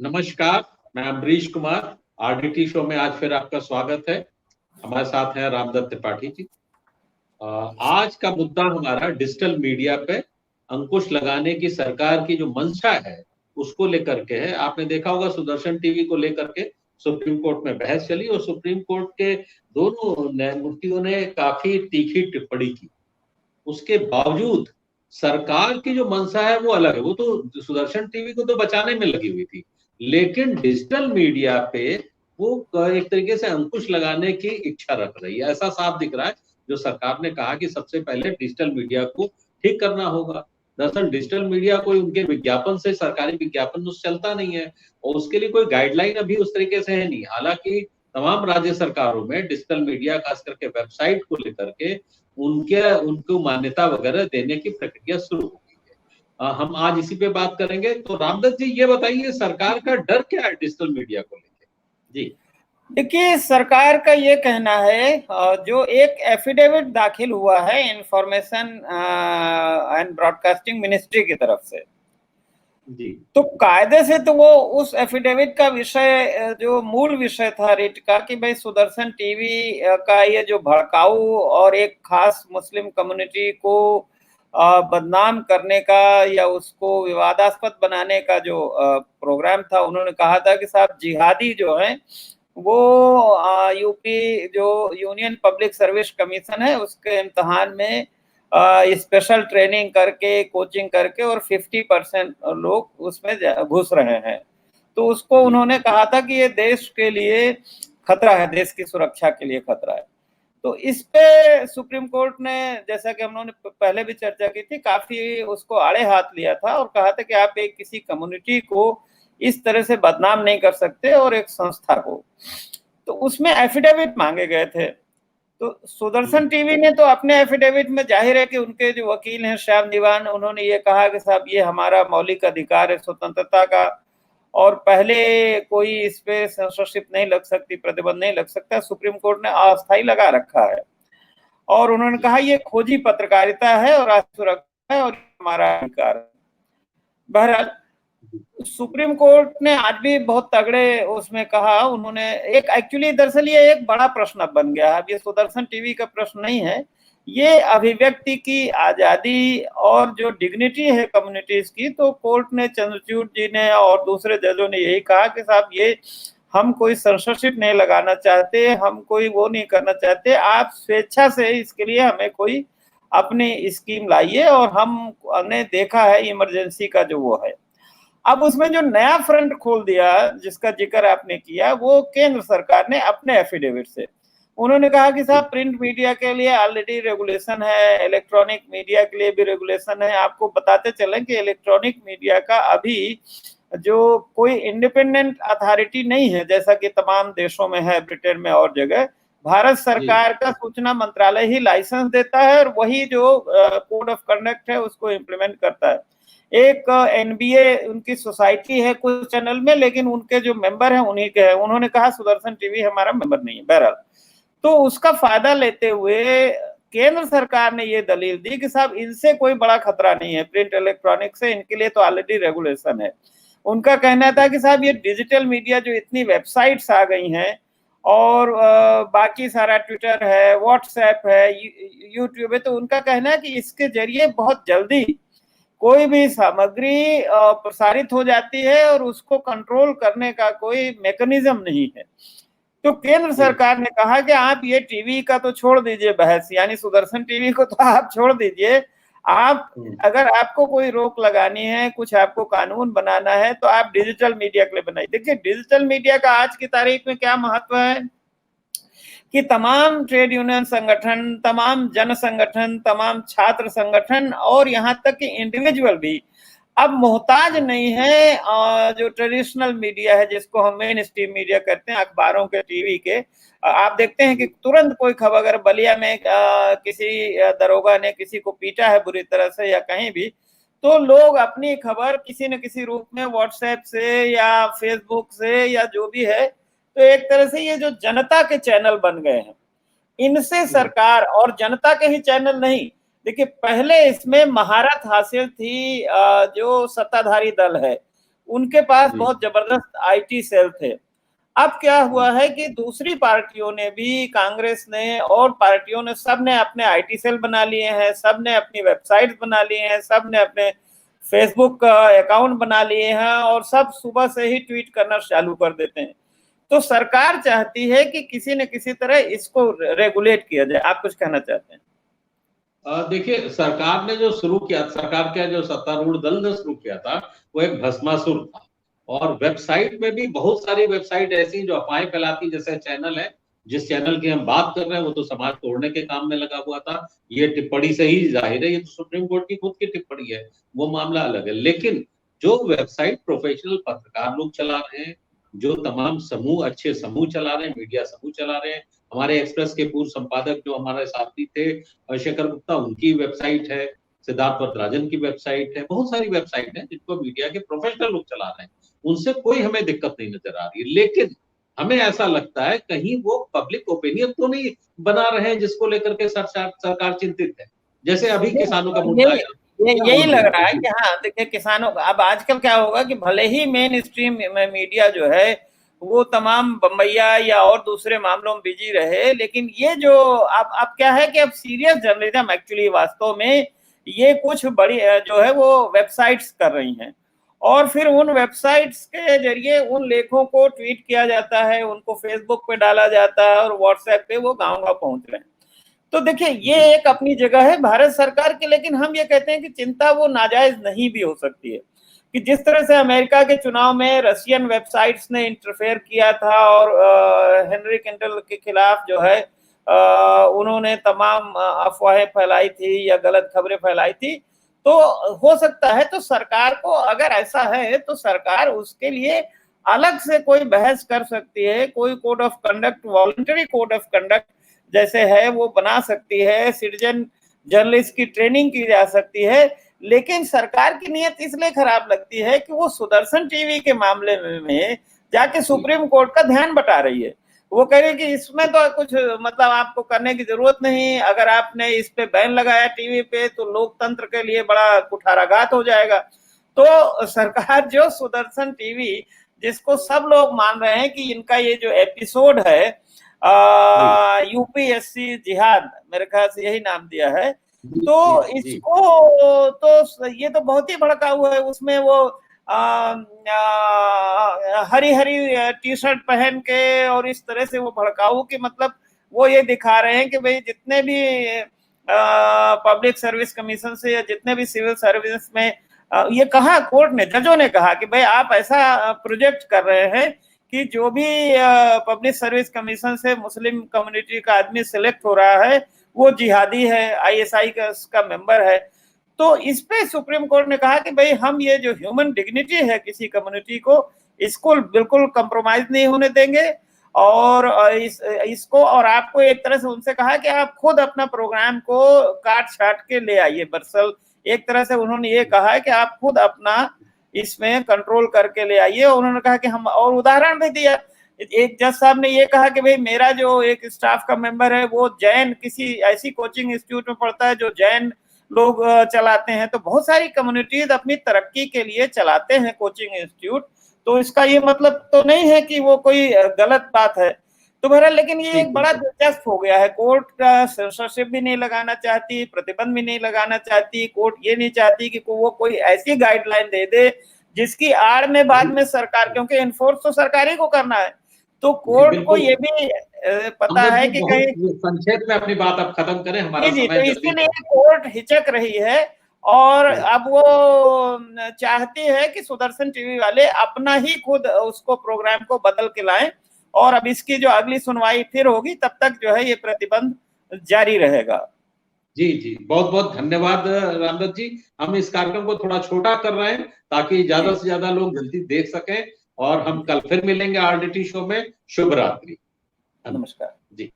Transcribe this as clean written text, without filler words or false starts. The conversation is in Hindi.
नमस्कार, मैं अमरीश कुमार। आरडीटी शो में आज फिर आपका स्वागत है। हमारे साथ हैं रामदत्त त्रिपाठी जी। आज का मुद्दा हमारा डिजिटल मीडिया पे अंकुश लगाने की सरकार की जो मंशा है उसको लेकर के है। आपने देखा होगा सुदर्शन टीवी को लेकर के सुप्रीम कोर्ट में बहस चली और सुप्रीम कोर्ट के दोनों न्यायमूर्तियों ने काफी तीखी टिप्पणी की। उसके बावजूद सरकार की जो मंशा है वो अलग है। वो तो सुदर्शन टीवी को तो बचाने में लगी हुई थी, लेकिन डिजिटल मीडिया पे वो एक तरीके से अंकुश लगाने की इच्छा रख रही है। ऐसा साफ दिख रहा है। जो सरकार ने कहा कि सबसे पहले डिजिटल मीडिया को ठीक करना होगा। दरअसल डिजिटल मीडिया कोई उनके विज्ञापन से, सरकारी विज्ञापन से चलता नहीं है और उसके लिए कोई गाइडलाइन अभी उस तरीके से है नहीं। हालांकि तमाम राज्य सरकारों में डिजिटल मीडिया खास करके वेबसाइट को लेकर के उनको मान्यता वगैरह देने की प्रक्रिया शुरू हो गई है। हम आज इसी पे बात करेंगे। तो रामदत्त जी ये बताइए, सरकार का डर क्या है डिजिटल मीडिया को लेकर? जी देखिए, सरकार का ये कहना है, जो एक एफिडेविट दाखिल हुआ है इंफॉर्मेशन एंड ब्रॉडकास्टिंग मिनिस्ट्री की तरफ से, जी तो कायदे से तो वो उस एफिडेविट का विषय, जो मूल विषय था रिट का, कि भाई सुदर्शन टीवी का ये जो भड़काऊ और एक खास मुस्लिम कम्युनिटी को बदनाम करने का या उसको विवादास्पद बनाने का जो प्रोग्राम था, उन्होंने कहा था कि साहब जिहादी जो है वो यूपी जो यूनियन पब्लिक सर्विस कमीशन है उसके इम्तहान में स्पेशल ट्रेनिंग करके, कोचिंग करके और 50% लोग उसमें घुस रहे हैं। तो उसको जी उन्होंने कहा था कि ये देश के लिए खतरा है, देश की सुरक्षा के लिए खतरा है। तो इस पे सुप्रीम कोर्ट ने, जैसा कि हम लोगों ने पहले भी चर्चा की थी, काफी उसको आड़े हाथ लिया था और कहा था कि आप एक किसी कम्युनिटी को इस तरह से बदनाम नहीं कर सकते और एक संस्था को। तो उसमें एफिडेविट मांगे गए थे। तो सुदर्शन टीवी ने तो अपने एफिडेविट में, जाहिर है कि उनके जो वकील हैं श्याम दीवान, उन्होंने ये कहा कि साहब ये हमारा मौलिक अधिकार है स्वतंत्रता का, और पहले कोई इस पे सेंसरशिप नहीं लग सकती, प्रतिबंध नहीं लग सकता। सुप्रीम कोर्ट ने अस्थायी लगा रखा है और उन्होंने कहा ये खोजी पत्रकारिता है और सुरक्षा है और हमारा अधिकार है। बहरहाल सुप्रीम कोर्ट ने आज भी बहुत तगड़े उसमें कहा उन्होंने। एक एक्चुअली दरअसल ये एक बड़ा प्रश्न बन गया है। अब ये सुदर्शन टीवी का प्रश्न नहीं है, ये अभिव्यक्ति की आजादी और जो डिग्निटी है कम्युनिटीज की। तो कोर्ट ने, चंद्रचूड़ जी ने और दूसरे जजों ने यही कहा कि साहब ये हम कोई सेंसरशिप नहीं लगाना चाहते, हम कोई वो नहीं करना चाहते, आप स्वेच्छा से इसके लिए हमें कोई अपनी स्कीम लाइए। और हमने देखा है इमरजेंसी का जो वो है। अब उसमें जो नया फ्रंट खोल दिया जिसका जिक्र आपने किया, वो केंद्र सरकार ने अपने एफिडेविट से उन्होंने कहा कि साहब प्रिंट मीडिया के लिए ऑलरेडी रेगुलेशन है, इलेक्ट्रॉनिक मीडिया के लिए भी रेगुलेशन है। आपको बताते चलें कि इलेक्ट्रॉनिक मीडिया का अभी जो कोई इंडिपेंडेंट अथॉरिटी नहीं है, जैसा कि तमाम देशों में है, ब्रिटेन में और जगह। भारत सरकार का सूचना मंत्रालय ही लाइसेंस देता है और वही जो कोड ऑफ कंडक्ट है उसको इम्प्लीमेंट करता है। एक एनबीए उनकी सोसाइटी है कुछ चैनल में, लेकिन उनके जो मेंबर हैं उन्हीं के हैं। उन्होंने कहा सुदर्शन टीवी हमारा मेंबर नहीं है। बहरहाल, तो उसका फायदा लेते हुए केंद्र सरकार ने ये दलील दी कि साहब इनसे कोई बड़ा खतरा नहीं है, प्रिंट इलेक्ट्रॉनिक से, इनके लिए तो ऑलरेडी रेगुलेशन है। उनका कहना था कि साहब ये डिजिटल मीडिया जो इतनी वेबसाइट्स आ गई हैं और बाकी सारा ट्विटर है, व्हाट्सएप है, यूट्यूब है, तो उनका कहना है कि इसके जरिए बहुत जल्दी कोई भी सामग्री प्रसारित हो जाती है और उसको कंट्रोल करने का कोई मैकेनिज्म नहीं है। तो केंद्र सरकार ने कहा कि आप ये टीवी का तो छोड़ दीजिए बहस, यानी सुदर्शन टीवी को तो आप छोड़ दीजिए। आप अगर आपको कोई रोक लगानी है, कुछ आपको कानून बनाना है, तो आप डिजिटल मीडिया के लिए बनाइए। देखिए, डिजिटल मीडिया का आज की तारीख में क्या महत्व है कि तमाम ट्रेड यूनियन संगठन, तमाम जन संगठन, तमाम छात्र संगठन और यहाँ तक कि इंडिविजुअल भी अब मोहताज नहीं है जो ट्रेडिशनल मीडिया है, जिसको हम मेन स्ट्रीम मीडिया कहते हैं, अखबारों के, टीवी के। आप देखते हैं कि तुरंत कोई खबर, अगर बलिया में किसी दरोगा ने किसी को पीटा है बुरी तरह से या कहीं भी, तो लोग अपनी खबर किसी न किसी रूप में व्हाट्सएप से या फेसबुक से या जो भी है, तो एक तरह से ये जो जनता के चैनल बन गए हैं, इनसे सरकार, और जनता के ही चैनल नहीं, देखिए पहले इसमें महारत हासिल थी जो सत्ताधारी दल है, उनके पास बहुत जबरदस्त आईटी सेल थे। अब क्या हुआ है कि दूसरी पार्टियों ने भी, कांग्रेस ने और पार्टियों ने, सब ने अपने आईटी सेल बना लिए हैं, सब ने अपनी वेबसाइट बना लिए हैं, सब ने अपने फेसबुक अकाउंट बना लिए हैं और सब सुबह से ही ट्वीट करना चालू कर देते हैं। तो सरकार चाहती है कि किसी न किसी तरह इसको रेगुलेट किया जाए। आप कुछ कहना चाहते हैं? देखिए, सरकार ने जो शुरू किया, सरकार का जो सत्तारूढ़ दल ने शुरू किया था, वो एक भस्मासुर था। और वेबसाइट में भी बहुत सारी वेबसाइट ऐसी जो अफवाहें फैलाती, जैसे चैनल है, जिस चैनल की हम बात कर रहे हैं वो तो समाज तोड़ने के काम में लगा हुआ था। ये टिप्पणी से ही जाहिर है, ये तो सुप्रीम कोर्ट की खुद की टिप्पणी है, वो मामला अलग है। लेकिन जो वेबसाइट प्रोफेशनल पत्रकार लोग चला रहे हैं, जो तमाम समूह, अच्छे समूह चला रहे हैं, मीडिया समूह चला रहे हैं, हमारे एक्सप्रेस के पूर्व संपादक जो हमारे साथी थे शेखर गुप्ता, उनकी वेबसाइट है, सिद्धार्थ वरदराजन की वेबसाइट है, बहुत सारी वेबसाइट है जिनको मीडिया के प्रोफेशनल लोग चला रहे हैं। उनसे कोई हमें दिक्कत नहीं नजर आ रही है। लेकिन हमें ऐसा लगता है कहीं वो पब्लिक ओपिनियन तो नहीं बना रहे हैं जिसको लेकर के सरकार चिंतित है। जैसे अभी किसानों का मुद्दा है, यही लग रहा है कि हाँ, देखिए किसानों का अब आजकल क्या होगा कि भले ही मेन स्ट्रीम मीडिया जो है वो तमाम बम्बैया या और दूसरे मामलों में बिजी रहे, लेकिन ये जो अब क्या है कि अब सीरियस जर्नलिज्म एक्चुअली वास्तव में ये कुछ बड़ी जो है वो वेबसाइट्स कर रही हैं और फिर उन वेबसाइट्स के जरिए उन लेखों को ट्वीट किया जाता है, उनको फेसबुक पे डाला जाता है और व्हाट्सएप पे वो गाँव-गाँव पहुंच रहे हैं। तो देखिए ये एक अपनी जगह है भारत सरकार की, लेकिन हम ये कहते हैं कि चिंता वो नाजायज नहीं भी हो सकती है कि जिस तरह से अमेरिका के चुनाव में रशियन वेबसाइट्स ने इंटरफेयर किया था और हेनरी किंडल के खिलाफ जो है उन्होंने तमाम अफवाहें फैलाई थी या गलत खबरें फैलाई थी, तो हो सकता है तो सरकार को, अगर ऐसा है तो सरकार उसके लिए अलग से कोई बहस कर सकती है, कोई code of conduct, voluntary code of conduct जैसे है वो बना सकती है, सिटीजन जर्नलिस्ट की ट्रेनिंग की जा सकती है। लेकिन सरकार की नीयत इसलिए खराब लगती है कि वो सुदर्शन टीवी के मामले में जाके सुप्रीम कोर्ट का ध्यान बटा रही है। वो कह रही है कि इसमें तो कुछ मतलब आपको करने की जरूरत नहीं, अगर आपने इस पे बैन लगाया टीवी पे तो लोकतंत्र के लिए बड़ा कुठाराघात हो जाएगा। तो सरकार जो सुदर्शन टीवी, जिसको सब लोग मान रहे हैं कि इनका ये जो एपिसोड है यूपीएससी जिहाद, मेरे ख्याल से यही नाम दिया है, तो इसको तो ये तो बहुत ही भड़का हुआ है। उसमें वो हरी हरी टी शर्ट पहन के और इस तरह से वो भड़काऊ कि मतलब वो ये दिखा रहे हैं कि भाई जितने भी पब्लिक सर्विस कमीशन से या जितने भी सिविल सर्विस में ये कहा कोर्ट ने, जजों ने कहा कि भाई आप ऐसा प्रोजेक्ट कर रहे हैं कि जो भी पब्लिक सर्विस कमीशन से मुस्लिम कम्युनिटी का आदमी सिलेक्ट हो रहा है वो जिहादी है, आईएसआई का मेंबर है। तो इस पे सुप्रीम कोर्ट ने कहा कि भाई हम ये जो ह्यूमन डिग्निटी है किसी कम्युनिटी को, इसको बिल्कुल कंप्रोमाइज नहीं होने देंगे और इसको, और आपको एक तरह से उनसे कहा कि आप खुद अपना प्रोग्राम को काट छाट के ले आइए। दरअसल एक तरह से उन्होंने ये कहा है कि आप खुद अपना इसमें कंट्रोल करके ले आइए। उन्होंने कहा कि हम, और उदाहरण भी दिया, एक जज साहब ने ये कहा कि भाई मेरा जो एक स्टाफ का मेंबर है वो जैन किसी ऐसी कोचिंग इंस्टीट्यूट में पढ़ता है जो जैन लोग चलाते हैं। तो बहुत सारी कम्युनिटीज अपनी तरक्की के लिए चलाते हैं कोचिंग इंस्टीट्यूट, तो इसका ये मतलब तो नहीं है कि वो कोई गलत बात है। तो बहरहाल लेकिन ये एक बड़ा दिलचस्प हो गया है। कोर्ट का सेंसरशिप भी नहीं लगाना चाहती, प्रतिबंध भी नहीं लगाना चाहती। कोर्ट ये नहीं चाहती कि वो कोई ऐसी गाइडलाइन दे दे जिसकी आड़ में बाद में सरकार, क्योंकि इन्फोर्स तो सरकार को करना है, तो कोर्ट को ये भी पता है कि कहीं संक्षेप में अपनी बात आप खत्म करें, हमारा समय तो इसीलिए कोर्ट हिचक रही है और अब वो चाहती है कि सुदर्शन टीवी वाले अपना ही खुद उसको प्रोग्राम को बदल के लाएं और अब इसकी जो अगली सुनवाई फिर होगी तब तक जो है ये प्रतिबंध जारी रहेगा। जी जी, बहुत बहुत धन्यवाद रामदत्त जी। हम इस कार्यक्रम को थोड़ा छोटा कर रहे हैं ताकि ज्यादा से ज्यादा लोग जल्दी देख सकें और हम कल फिर मिलेंगे आरडीटी शो में। शुभ रात्रि। नमस्कार जी।